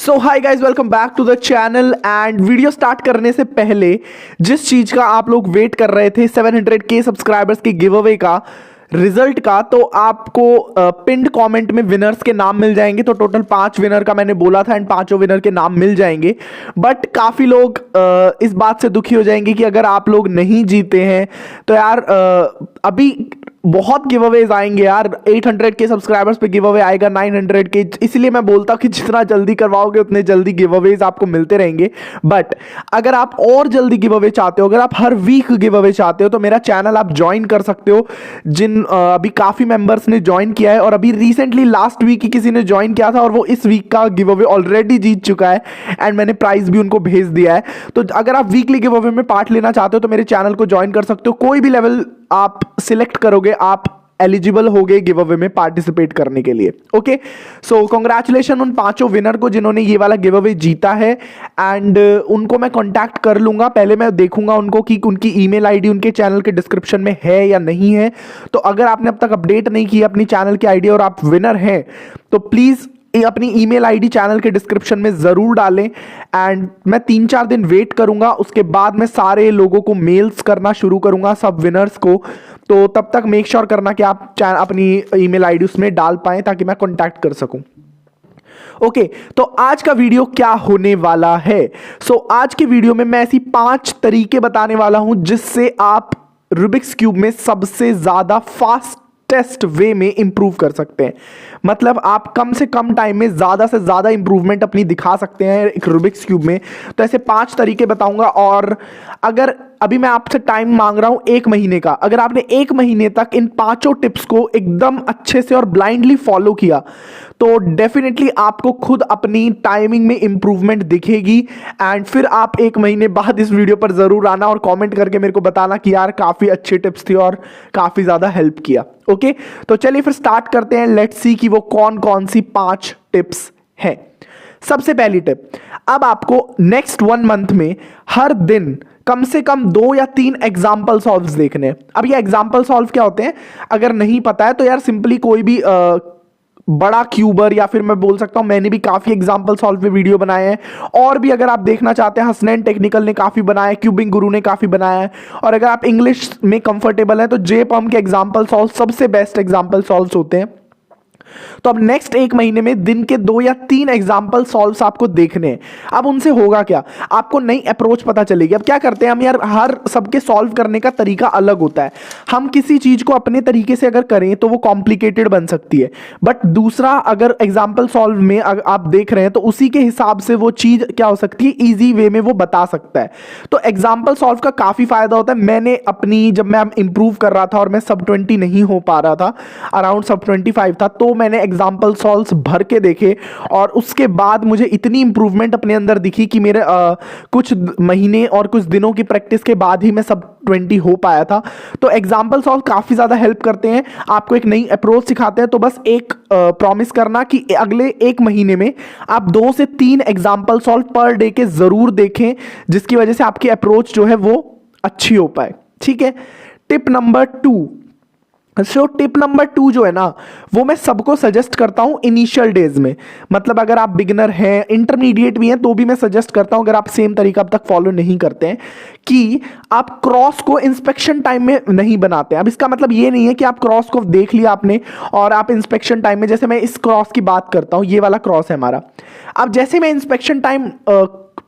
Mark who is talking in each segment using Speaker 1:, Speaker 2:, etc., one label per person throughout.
Speaker 1: So hi guys, welcome back to the channel. And video start करने से पहले जिस चीज का आप लोग वेट कर रहे थे 700K सब्सक्राइबर्स के गिव अवे का रिजल्ट का, तो आपको पिंड कमेंट में विनर्स के नाम मिल जाएंगे। तो टोटल 5 विनर का मैंने बोला था एंड 5 विनर के नाम मिल जाएंगे। बट काफ़ी लोग इस बात से दुखी हो जाएंगे कि अगर आप लोग नहीं जीते हैं तो यार अभी बहुत गिव अवेज आएंगे यार। 800K सब्सक्राइबर्स पे गिव अवे आएगा, 900K। इसलिए मैं बोलता हूँ कि जितना जल्दी करवाओगे उतने जल्दी गिव अवेज आपको मिलते रहेंगे। बट अगर आप और जल्दी गिव अवे चाहते हो, अगर आप हर वीक गिव अवे चाहते हो, तो मेरा चैनल आप ज्वाइन कर सकते हो। जिन अभी काफ़ी मेंबर्स ने ज्वाइन किया है और अभी रिसेंटली लास्ट वीक ही किसी ने ज्वाइन किया था और वो इस वीक का गिव अवे ऑलरेडी जीत चुका है एंड मैंने प्राइज भी उनको भेज दिया है। तो अगर आप वीकली गिव अवे में पार्ट लेना चाहते हो तो मेरे चैनल को ज्वाइन कर सकते हो। कोई भी लेवल आप सिलेक्ट करोगे, आप एलिजिबल हो गए गिव अवे में पार्टिसिपेट करने के लिए। ओके, सो कांग्रेचुलेशन उन 5 विनर को जिन्होंने ये वाला गिव अवे जीता है। एंड उनको मैं कांटेक्ट कर लूंगा। पहले मैं देखूंगा उनको कि उनकी ईमेल आईडी उनके चैनल के डिस्क्रिप्शन में है या नहीं है। तो अगर आपने अब तक अपडेट नहीं की अपनी चैनल की आईडी और आप विनर हैं तो प्लीज अपनी ईमेल आईडी चैनल के डिस्क्रिप्शन में जरूर डालें। एंड मैं 3-4 दिन वेट करूंगा, उसके बाद मैं सारे लोगों को मेल्स करना शुरू करूंगा, सब विनर्स को। तो तब तक मेक श्योर करना कि आप अपनी ईमेल आईडी उसमें डाल पाएं ताकि मैं कांटेक्ट कर सकूं। ओके, तो आज का वीडियो क्या होने वाला है? आज के वीडियो में मैं ऐसी 5 तरीके बताने वाला हूं जिससे आप रूबिक्स क्यूब में सबसे ज्यादा फास्टेस्ट वे में इंप्रूव कर सकते हैं। मतलब आप कम से कम टाइम में ज्यादा से ज्यादा इंप्रूवमेंट अपनी दिखा सकते हैं एक रूबिक्स क्यूब में। तो ऐसे 5 तरीके बताऊंगा। और अगर अभी मैं आपसे टाइम मांग रहा हूं 1 महीने का, अगर आपने 1 महीने तक इन 5 टिप्स को एकदम अच्छे से और ब्लाइंडली फॉलो किया तो डेफिनेटली आपको खुद अपनी टाइमिंग में इंप्रूवमेंट दिखेगी। एंड फिर आप 1 महीने बाद इस वीडियो पर जरूर आना और कमेंट करके मेरे को बताना कि यार काफी अच्छी टिप्स थी और काफी ज्यादा हेल्प किया। ओके, तो चलिए फिर स्टार्ट करते हैं। लेट्स सी कि वो कौन कौन सी 5 टिप्स हैं। सबसे पहली टिप, अब आपको नेक्स्ट 1 मंथ में हर दिन कम से कम 2 या 3 एग्जाम्पल सॉल्व्स देखने हैं। अब ये एग्जाम्पल सॉल्व क्या होते हैं अगर नहीं पता है तो यार सिंपली कोई भी बड़ा क्यूबर, या फिर मैं बोल सकता हूं मैंने भी काफी एग्जाम्पल सॉल्व पे वीडियो बनाए हैं। और भी अगर आप देखना चाहते हैं, हसनैन टेक्निकल ने काफी बनाया है, क्यूबिंग गुरु ने काफी बनाया है। और अगर आप इंग्लिश में कंफर्टेबल है तो जेपम के एग्जाम्पल सॉल्व सबसे बेस्ट एग्जाम्पल सॉल्व्स होते हैं। तो अब नेक्स्ट 1 महीने में दिन के 2 या 3 एग्जाम्पल सॉल्व्स आपको देखने हैं। अब उनसे होगा क्या, आपको नई अप्रोच पता चलेगी। अब क्या करते हैं हम यार, हर सबके सॉल्व करने का तरीका अलग होता है। हम किसी चीज को अपने तरीके से अगर करें तो वो कॉम्प्लिकेटेड बन सकती है, बट दूसरा अगर एग्जाम्पल सॉल्व में आप देख रहे हैं तो उसी के हिसाब से वो चीज क्या हो सकती है, ईजी वे में वो बता सकता है। तो एग्जाम्पल सॉल्व का काफी फायदा होता है। मैंने अपनी, जब मैं इंप्रूव कर रहा था और मैं सब 20 नहीं हो पा रहा था, अराउंड सब 25 था, तो मैंने एग्जाम्पल सॉल्व्स भर के देखे और उसके बाद मुझे इतनी इंप्रूवमेंट अपने अंदर दिखी कि मेरे कुछ महीने और कुछ दिनों की प्रैक्टिस के बाद ही मैं सब 20 हो पाया था। तो एग्जाम्पल सॉल्व काफी ज्यादा हेल्प करते हैं, आपको एक नई अप्रोच सिखाते हैं। तो बस एक प्रॉमिस करना कि अगले 1 महीने में आप 2 से 3 एग्जाम्पल सॉल्व पर डे के जरूर देखें, जिसकी वजह से आपकी अप्रोच जो है वो अच्छी हो पाए। ठीक है, टिप नंबर 2। टिप नंबर 2 जो है ना, वो मैं सबको सजेस्ट करता हूं इनिशियल डेज में। मतलब अगर आप बिगिनर हैं, इंटरमीडिएट भी हैं, तो भी मैं सजेस्ट करता हूं, अगर आप सेम तरीका अब तक फॉलो नहीं करते हैं, कि आप क्रॉस को इंस्पेक्शन टाइम में नहीं बनाते हैं। अब इसका मतलब ये नहीं है कि आप क्रॉस को देख लिया आपने और आप इंस्पेक्शन टाइम में, जैसे मैं इस क्रॉस की बात करता हूं, ये वाला क्रॉस है हमारा। अब जैसे मैं इंस्पेक्शन टाइम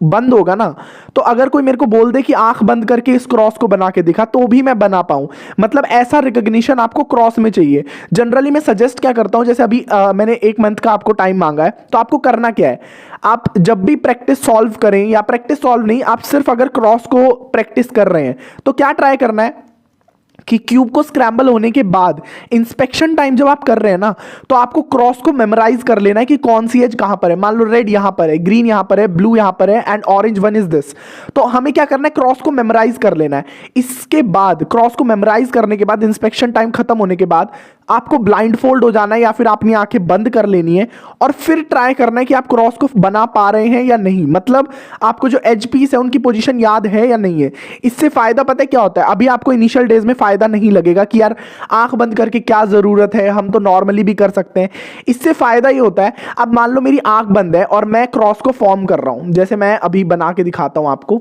Speaker 1: बंद होगा ना, तो अगर कोई मेरे को बोल दे कि आंख बंद करके इस क्रॉस को बना के दिखा, तो भी मैं बना पाऊं। मतलब ऐसा रिकॉग्निशन आपको क्रॉस में चाहिए। जनरली मैं सजेस्ट क्या करता हूं, जैसे अभी मैंने 1 मंथ का आपको टाइम मांगा है, तो आपको करना क्या है, आप जब भी प्रैक्टिस सॉल्व करें, या प्रैक्टिस सॉल्व नहीं, आप सिर्फ अगर क्रॉस को प्रैक्टिस कर रहे हैं तो क्या ट्राई करना है कि क्यूब को स्क्रैम्बल होने के बाद इंस्पेक्शन टाइम जब आप कर रहे हैं ना, तो आपको क्रॉस को मेमोराइज कर लेना है कि कौन सी एज कहां पर है। मान लो रेड यहां पर है, ग्रीन यहां पर है, ब्लू यहां पर है and orange one is this. तो हमें क्या करना है, क्रॉस को मेमोराइज कर लेना है। इसके बाद क्रॉस को मेमोराइज करने के बाद इंस्पेक्शन टाइम खत्म होने के बाद आपको ब्लाइंड फोल्ड हो जाना है या फिर अपनी आंखें बंद कर लेनी है और फिर ट्राई करना है कि आप क्रॉस को बना पा रहे हैं या नहीं। मतलब आपको जो एज पीस है उनकी पोजीशन याद है या नहीं है। इससे फायदा पता है क्या होता है, अभी आपको इनिशियल डेज में फायदा फायदा नहीं लगेगा कि यार आंख बंद करके क्या जरूरत है, हम तो नॉर्मली भी कर सकते हैं। इससे फायदा ये होता है, अब मान लो मेरी आंख बंद है और मैं क्रॉस को फॉर्म कर रहा हूं, जैसे मैं अभी बना के दिखाता हूं आपको।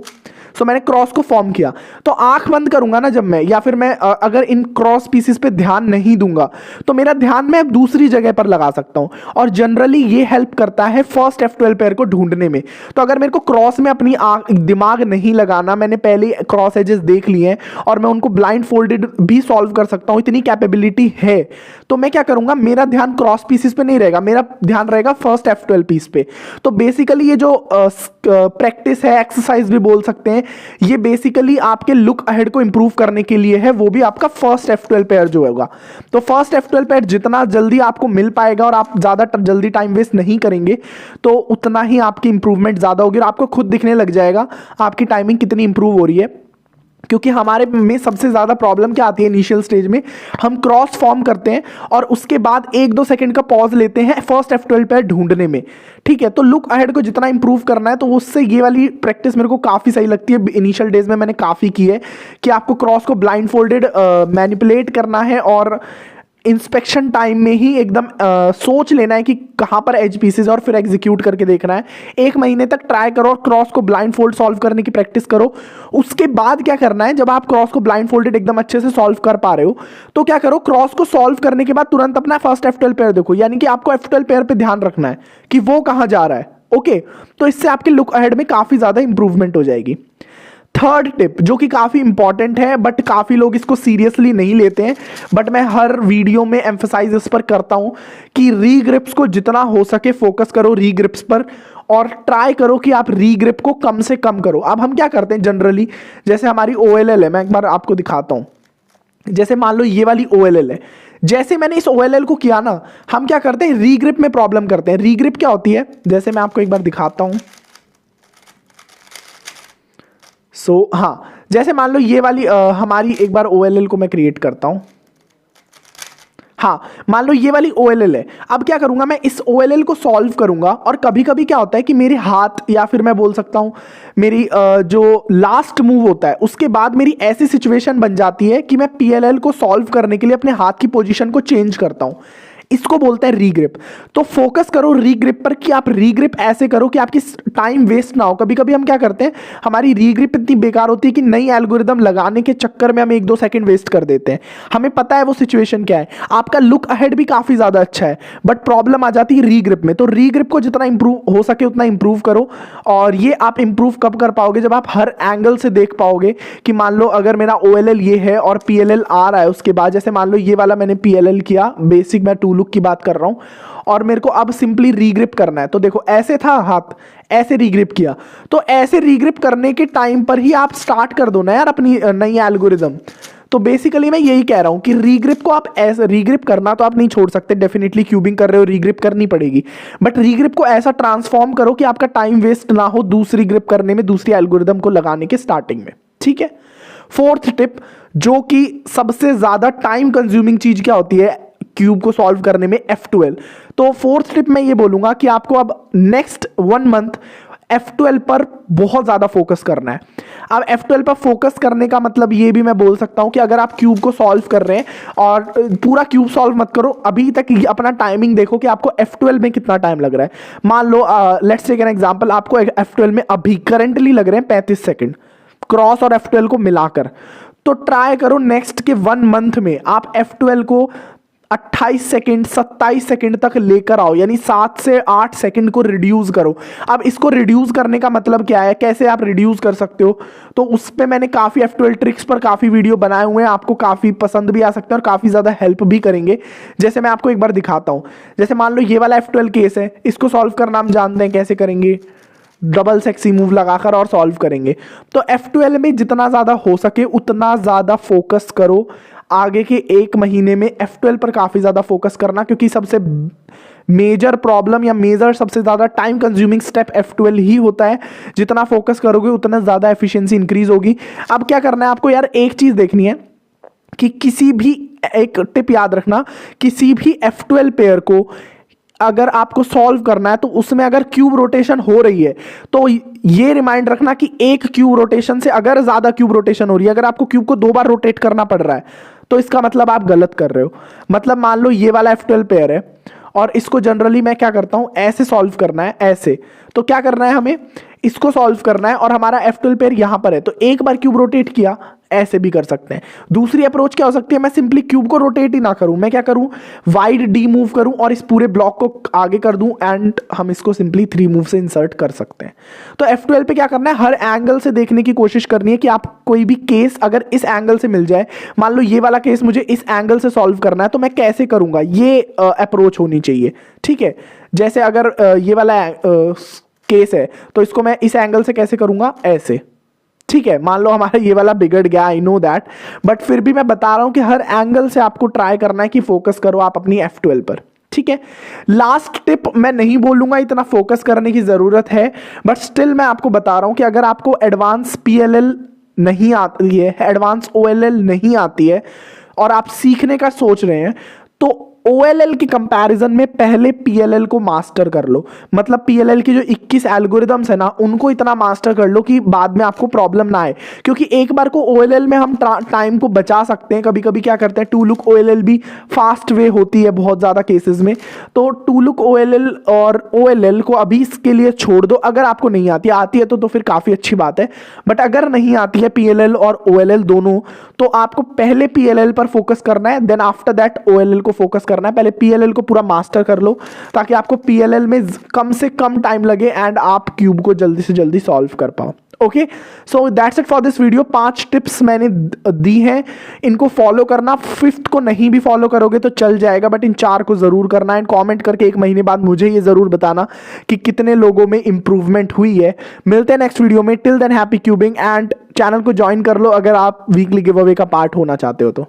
Speaker 1: सो मैंने क्रॉस को फॉर्म किया, तो आंख बंद करूंगा ना जब मैं, या फिर मैं अगर इन क्रॉस पीसेस पे ध्यान नहीं दूंगा तो मेरा ध्यान मैं दूसरी जगह पर लगा सकता हूं, और जनरली ये हेल्प करता है फर्स्ट F12 पेयर को ढूंढने में। तो अगर मेरे को क्रॉस में अपनी दिमाग नहीं लगाना, मैंने पहले क्रॉस एजेस देख लिए हैं और मैं उनको ब्लाइंड फोल्डेड भी सॉल्व कर सकता हूं, इतनी कैपेबिलिटी है, तो मैं क्या करूंगा, मेरा ध्यान क्रॉस पीसेस पे नहीं रहेगा, मेरा ध्यान रहेगा फर्स्ट F12 पीस पे। तो बेसिकली ये जो प्रैक्टिस है, एक्सरसाइज भी बोल सकते हैं, ये बेसिकली आपके लुक अहेड को इंप्रूव करने के लिए है, वो भी आपका फर्स्ट F12 पेयर जो होगा। तो फर्स्ट F12 पेयर जितना जल्दी आपको मिल पाएगा और आप ज्यादा जल्दी टाइम वेस्ट नहीं करेंगे तो उतना ही आपकी इंप्रूवमेंट ज्यादा होगी, और आपको खुद दिखने लग जाएगा आपकी टाइमिंग कितनी इंप्रूव हो रही है। क्योंकि हमारे में सबसे ज़्यादा प्रॉब्लम क्या आती है इनिशियल स्टेज में, हम क्रॉस फॉर्म करते हैं और उसके बाद 1-2 सेकंड का पॉज लेते हैं फर्स्ट F12 पेयर ढूंढने में, ठीक है। तो लुक अहेड को जितना इंप्रूव करना है तो उससे ये वाली प्रैक्टिस मेरे को काफ़ी सही लगती है। इनिशियल डेज में मैंने काफ़ी की है कि आपको क्रॉस को ब्लाइंड फोल्डेड मैनिपुलेट करना है और इंस्पेक्शन टाइम में ही एकदम सोच लेना है कि कहाँ पर एज पीसेस, और फिर एग्जीक्यूट करके देखना है। 1 महीने तक ट्राई करो और क्रॉस को ब्लाइंड फोल्ड सॉल्व करने की प्रैक्टिस करो। उसके बाद क्या करना है, जब आप क्रॉस को ब्लाइंड फोल्डेड एकदम अच्छे से सॉल्व कर पा रहे हो तो क्या करो, क्रॉस को सॉल्व करने के बाद तुरंत अपना फर्स्ट F12 पेयर देखो, यानी कि आपको F12 पेयर पे ध्यान रखना है कि वो कहाँ जा रहा है। ओके, तो इससे आपके लुक अहेड में काफ़ी ज़्यादा इंप्रूवमेंट हो जाएगी। थर्ड टिप जो कि काफ़ी इंपॉर्टेंट है बट काफ़ी लोग इसको सीरियसली नहीं लेते हैं, बट मैं हर वीडियो में एम्फसाइज इस पर करता हूं कि रीग्रिप्स को जितना हो सके फोकस करो रीग्रिप्स पर, और ट्राई करो कि आप रीग्रिप को कम से कम करो। अब हम क्या करते हैं जनरली, जैसे हमारी OLL है, मैं एक बार आपको दिखाता हूं। जैसे मान लो ये वाली OLL है, जैसे मैंने इस OLL को किया ना, हम क्या करते हैं रीग्रिप में प्रॉब्लम करते हैं। रीग्रिप क्या होती है, जैसे मैं आपको एक बार दिखाता हूं। हाँ, जैसे मान लो ये वाली हमारी एक बार OLL को मैं क्रिएट करता हूं। हाँ, मान लो ये वाली OLL है। अब क्या करूंगा, मैं इस OLL को सॉल्व करूंगा, और कभी कभी क्या होता है कि मेरे हाथ, या फिर मैं बोल सकता हूं मेरी जो लास्ट मूव होता है उसके बाद मेरी ऐसी सिचुएशन बन जाती है कि मैं PLL को सॉल्व करने के लिए अपने हाथ की पोजीशन को चेंज करता हूं। इसको बोलते हैं रीग्रिप। तो फोकस करो रीग्रिप पर कि आप रीग्रिप ऐसे करो कि आपकी टाइम वेस्ट ना हो। कभी कभी हम क्या करते हैं, हमारी रीग्रिप इतनी बेकार होती है कि नई एल्गोरिदम लगाने के चक्कर में हम 1-2 सेकंड वेस्ट कर देते हैं। हमें पता है वो सिचुएशन क्या है, आपका लुक अहेड भी काफी ज्यादा अच्छा है, बट प्रॉब्लम आ जाती है रीग्रिप में। तो रीग्रिप को जितना इंप्रूव हो सके उतना इंप्रूव करो, और ये आप इंप्रूव कब कर पाओगे, जब आप हर एंगल से देख पाओगे कि मान लो अगर मेरा OLL ये है और PLL आ रहा है उसके बाद, जैसे मान लो ये वाला मैंने PLL किया, बेसिक मैं टू लुक की बात कर रहा हूं, और मेरे को अब सिंपली रीग्रिप करना है। तो देखो ऐसे था हाथ, ऐसे रीग्रिप किया, तो ऐसे रीग्रिप करने के टाइम पर ही आप स्टार्ट कर दो ना यार अपनी नई एल्गोरिदम। तो बेसिकली मैं यही कह रहा हूं कि रीग्रिप को आप ऐसे, रीग्रिप करना तो आप नहीं छोड़ सकते, डेफिनेटली क्यूबिंग कर रहे हो रीग्रिप करनी पड़ेगी, बट रीग्रिप को ऐसा ट्रांसफॉर्म करो कि आपका टाइम वेस्ट ना हो दूसरी ग्रिप करने में, दूसरी एल्गोरिदम को लगाने के स्टार्टिंग में, ठीक है। फोर्थ टिप जो कि सबसे ज्यादा टाइम कंज्यूमिंग चीज क्या होती है क्यूब को सॉल्व करने में, F12। तो फोर्थ टिप मैं ये बोलूंगा कि आपको अब नेक्स्ट 1 मंथ F12 पर बहुत ज्यादा फोकस करना है। अब F12 पर फोकस करने का मतलब ये भी मैं बोल सकता हूं कि अगर आप क्यूब को सॉल्व कर रहे हैं, और पूरा क्यूब सॉल्व मत करो, अभी तक अपना टाइमिंग देखो कि आपको F12 में कितना टाइम लग रहा है। मान लो लेट्स टेक एन एग्जांपल, आपको F12 में अभी करंटली लग रहे हैं 35 सेकंड क्रॉस और F12 को मिलाकर। तो ट्राई करो नेक्स्ट के 1 मंथ में आप F12 को 28 सेकंड 27 सेकंड तक लेकर आओ, यानी 7 से 8 सेकंड को रिड्यूस करो। अब इसको रिड्यूस करने का मतलब क्या है, कैसे आप रिड्यूस कर सकते हो, तो उस पे मैंने काफी F12 ट्रिक्स पर काफी वीडियो बनाए हुए हैं, आपको काफी पसंद भी आ सकते हैं और काफी ज्यादा हेल्प भी करेंगे। जैसे मैं आपको एक बार दिखाता हूं, जैसे मान लो ये वाला F12 केस है, इसको सॉल्व करना हम जानते हैं कैसे करेंगे, डबल सेक्सी मूव लगाकर और सॉल्व करेंगे। तो F12 में जितना ज्यादा हो सके उतना ज्यादा फोकस करो। आगे के 1 महीने में F12 पर काफी ज्यादा फोकस करना, क्योंकि सबसे मेजर प्रॉब्लम या मेजर सबसे ज्यादा टाइम कंज्यूमिंग स्टेप F12 ही होता है। जितना फोकस करोगे उतना ज्यादा एफिशिएंसी इंक्रीज होगी। अब क्या करना है आपको यार, एक चीज देखनी है कि किसी भी, एक टिप याद रखना, किसी भी F12 पेयर को अगर आपको सॉल्व करना है तो उसमें अगर क्यूब रोटेशन हो रही है तो ये रिमाइंड रखना कि एक क्यूब रोटेशन से अगर ज्यादा क्यूब रोटेशन हो रही है, अगर आपको क्यूब को 2 बार रोटेट करना पड़ रहा है तो इसका मतलब आप गलत कर रहे हो। मतलब मान लो ये वाला F12 पेयर है और इसको जनरली मैं क्या करता हूं, ऐसे सॉल्व करना है, ऐसे। तो क्या करना है, हमें इसको सॉल्व करना है और हमारा F12 पेयर यहां पर है, तो एक बार क्यूब रोटेट किया, ऐसे भी कर सकते हैं। दूसरी अप्रोच क्या हो सकती है, मैं सिंपली क्यूब को रोटेट ही ना करूं, मैं क्या करूं, वाइड डी मूव करूं और इस पूरे ब्लॉक को आगे कर दूं एंड हम इसको सिंपली 3 मूव से इंसर्ट कर सकते हैं। तो F12 पे क्या करना है, हर एंगल से देखने की कोशिश करनी है कि आप कोई भी केस अगर इस एंगल से मिल जाए, मान लो ये वाला केस मुझे इस एंगल से सॉल्व करना है तो मैं कैसे करूंगा, ये अप्रोच होनी चाहिए। ठीक है, जैसे अगर ये वाला केस है तो इसको मैं इस एंगल से कैसे करूंगा, ऐसे। ठीक है, मान लो हमारा ये वाला बिगड़ गया, आई नो दैट, बट फिर भी मैं बता रहा हूं कि हर एंगल से आपको ट्राई करना है कि फोकस करो आप अपनी F12 पर। ठीक है, लास्ट टिप मैं नहीं बोलूंगा, इतना फोकस करने की जरूरत है, बट स्टिल मैं आपको बता रहा हूं कि अगर आपको एडवांस PLL नहीं आती है, एडवांस OLL नहीं आती है और आप सीखने का सोच रहे हैं तो OLL की कंपैरिजन में पहले PLL को मास्टर कर लो। मतलब PLL की जो 21 एल्गोरिदम्स है ना, उनको इतना मास्टर कर लो कि बाद में आपको प्रॉब्लम ना आए, क्योंकि एक बार को OLL में हम टाइम को बचा सकते हैं। कभी कभी क्या करते हैं, टू लुक OLL भी फास्ट वे होती है बहुत ज़्यादा केसेस में, तो टू लुक OLL और OLL को अभी इसके लिए छोड़ दो। अगर आपको नहीं आती है तो फिर काफ़ी अच्छी बात है, बट अगर नहीं आती है PLL और OLL दोनों, तो आपको पहले PLL पर फोकस करना है, देन आफ्टर दैट OLL को फोकस करना है। पहले PLL को पूरा मास्टर कर लो ताकि आपको PLL में कम से कम टाइम लगे एंड आप क्यूब को जल्दी से जल्दी सॉल्व कर पाओ। Okay, so that's it for this video. 5 tips मैंने दी हैं, इनको फॉलो करना। 5th को नहीं भी फॉलो करोगे तो चल जाएगा, बट इन 4 को जरूर करना है। कमेंट करके 1 महीने बाद मुझे ये जरूर बताना कि कितने लोगों में इंप्रूवमेंट हुई है। मिलते हैं नेक्स्ट वीडियो में। Till than happy cubing and channel को ज्वाइन कर लो अगर आप वीकली गिव अवे का पार्ट होना चाहते हो तो।